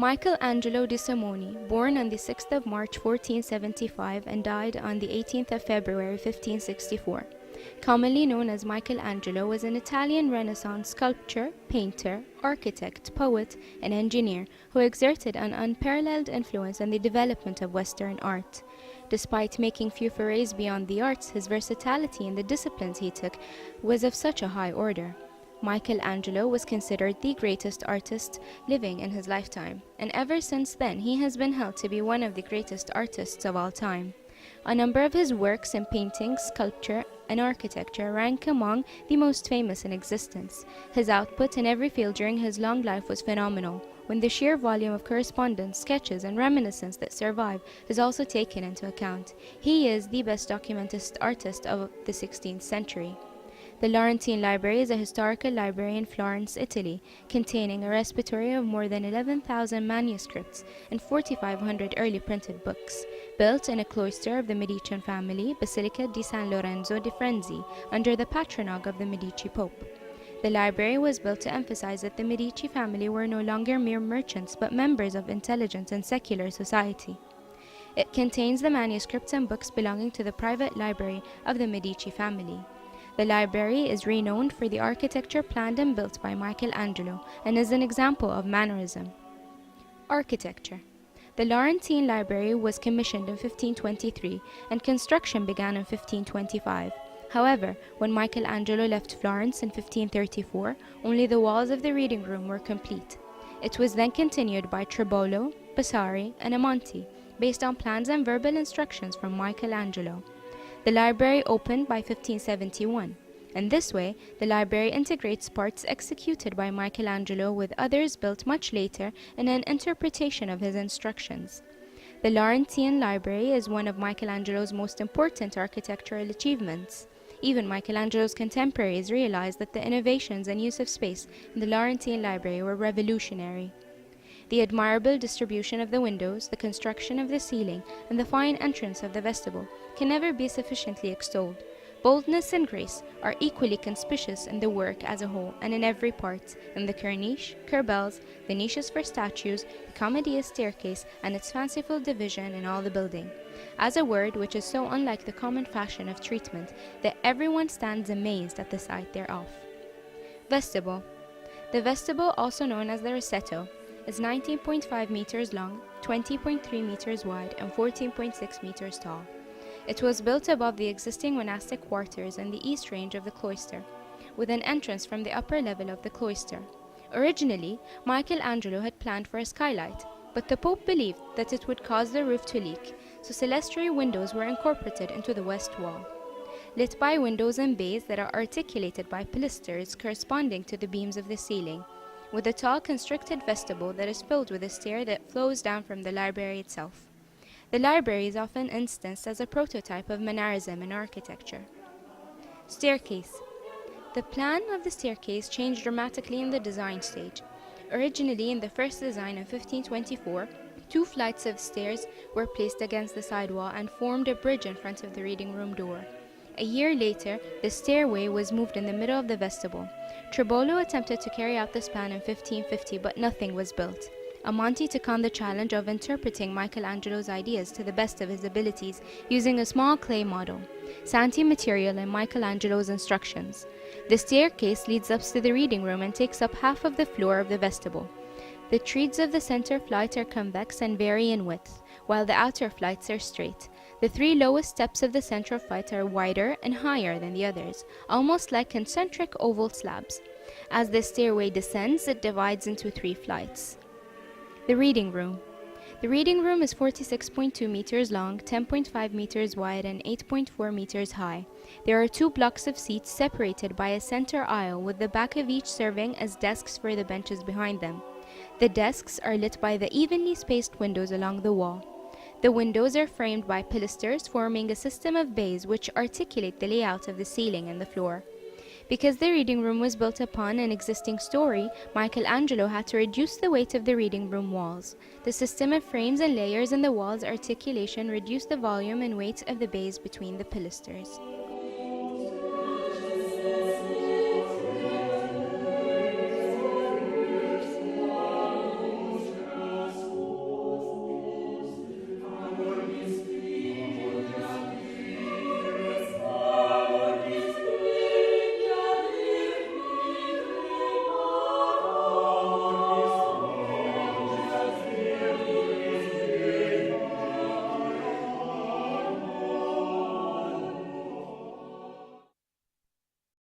Michelangelo di Simoni, born on the 6th of March 1475 and died on the 18th of February 1564. Commonly known as Michelangelo, was an Italian Renaissance sculptor, painter, architect, poet, and engineer who exerted an unparalleled influence on the development of Western art. Despite making few forays beyond the arts, his versatility in the disciplines he took was of such a high order. Michelangelo was considered the greatest artist living in his lifetime, and ever since then he has been held to be one of the greatest artists of all time. A number of his works in painting, sculpture, and architecture rank among the most famous in existence. His output in every field during his long life was phenomenal, when the sheer volume of correspondence, sketches, and reminiscence that survive is also taken into account. He is the best documented artist of the 16th century. The Laurentine Library is a historical library in Florence, Italy, containing a repository of more than 11,000 manuscripts and 4,500 early printed books. Built in a cloister of the Medici family, Basilica di San Lorenzo di Frenzi, under the patronage of the Medici Pope. The library was built to emphasize that the Medici family were no longer mere merchants but members of intelligent and secular society. It contains the manuscripts and books belonging to the private library of the Medici family. The library is renowned for the architecture planned and built by Michelangelo and is an example of mannerism. Architecture. The Laurentine Library was commissioned in 1523 and construction began in 1525. However, when Michelangelo left Florence in 1534, only the walls of the reading room were complete. It was then continued by Tribolo, Vasari, and Amonti, based on plans and verbal instructions from Michelangelo. The library opened by 1571. In this way, the library integrates parts executed by Michelangelo with others built much later in an interpretation of his instructions. The Laurentine Library is one of Michelangelo's most important architectural achievements. Even Michelangelo's contemporaries realized that the innovations and use of space in the Laurentine Library were revolutionary. The admirable distribution of the windows, the construction of the ceiling, and the fine entrance of the vestibule can never be sufficiently extolled. Boldness and grace are equally conspicuous in the work as a whole and in every part, in the corniche, corbels, the niches for statues, the commodious staircase, and its fanciful division in all the building, as a word which is so unlike the common fashion of treatment that everyone stands amazed at the sight thereof. Vestibule. The vestibule, also known as the Rossetto, is 19.5 meters long, 20.3 meters wide, and 14.6 meters tall. It was built above the existing monastic quarters in the east range of the cloister, with an entrance from the upper level of the cloister. Originally, Michelangelo had planned for a skylight, but the Pope believed that it would cause the roof to leak, so clerestory windows were incorporated into the west wall, lit by windows and bays that are articulated by pilasters corresponding to the beams of the ceiling, with a tall constricted vestibule that is filled with a stair that flows down from the library itself. The library is often instanced as a prototype of mannerism in architecture. Staircase. The plan of the staircase changed dramatically in the design stage. Originally, in the first design in 1524, 2 flights of stairs were placed against the side wall and formed a bridge in front of the reading room door. A year later, the stairway was moved in the middle of the vestibule. Tribolo attempted to carry out this plan in 1550, but nothing was built. Amonti took on the challenge of interpreting Michelangelo's ideas to the best of his abilities using a small clay model, Santi material, and Michelangelo's instructions. The staircase leads up to the reading room and takes up half of the floor of the vestibule. The treads of the center flight are convex and vary in width, while the outer flights are straight. The 3 lowest steps of the central flight are wider and higher than the others, almost like concentric oval slabs. As the stairway descends, it divides into 3 flights. The reading room. The reading room is 46.2 meters long, 10.5 meters wide, and 8.4 meters high. There are 2 blocks of seats separated by a center aisle, with the back of each serving as desks for the benches behind them. The desks are lit by the evenly spaced windows along the wall. The windows are framed by pilasters, forming a system of bays which articulate the layout of the ceiling and the floor. Because the reading room was built upon an existing story, Michelangelo had to reduce the weight of the reading room walls. The system of frames and layers in the walls' articulation reduced the volume and weight of the bays between the pilasters.